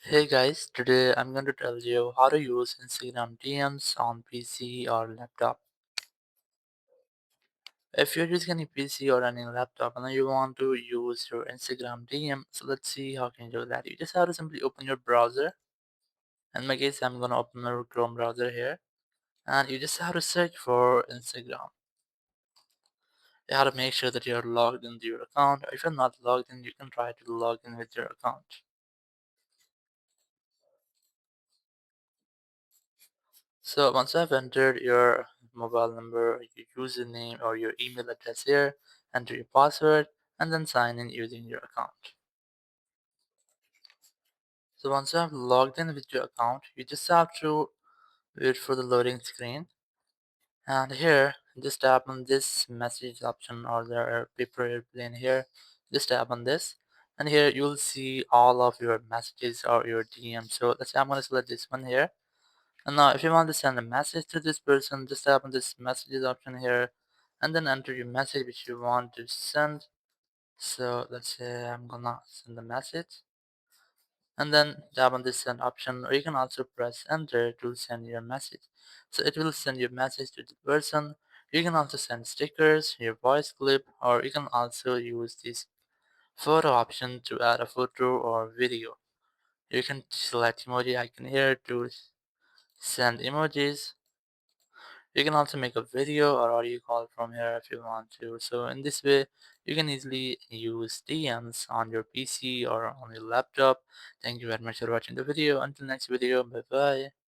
Hey guys, today I'm going to tell you how to use Instagram DMs on PC or laptop. If you're using any PC or any laptop and then you want to use your Instagram DM, so let's see how can you do that. You just have to simply open your browser. In my case, I'm going to open my Chrome browser here. And you just have to search for Instagram. You have to make sure that you're logged into your account. If you're not logged in, you can try to log in with your account. So once I've entered your mobile number, your username or your email address here, enter your password, and then sign in using your account. So once you have logged in with your account, you just have to wait for the loading screen. And here, just tap on this message option or the paper airplane here. Just tap on this. And here you'll see all of your messages or your DMs. So let's say I'm going to select this one here. And now if you want to send a message to this person, just tap on this messages option here and then enter your message which you want to send. So let's say I'm gonna send a message and then tap on this send option, or you can also press enter to send your message. So it will send your message to the person. You can also send stickers, your voice clip, or you can also use this photo option to add a photo or video. You can select emoji icon here to send emojis. You can also make a video or audio call from here if you want to. So in this way, you can easily use DMs on your PC or on your laptop. Thank you very much for watching the video. Until next video, bye bye.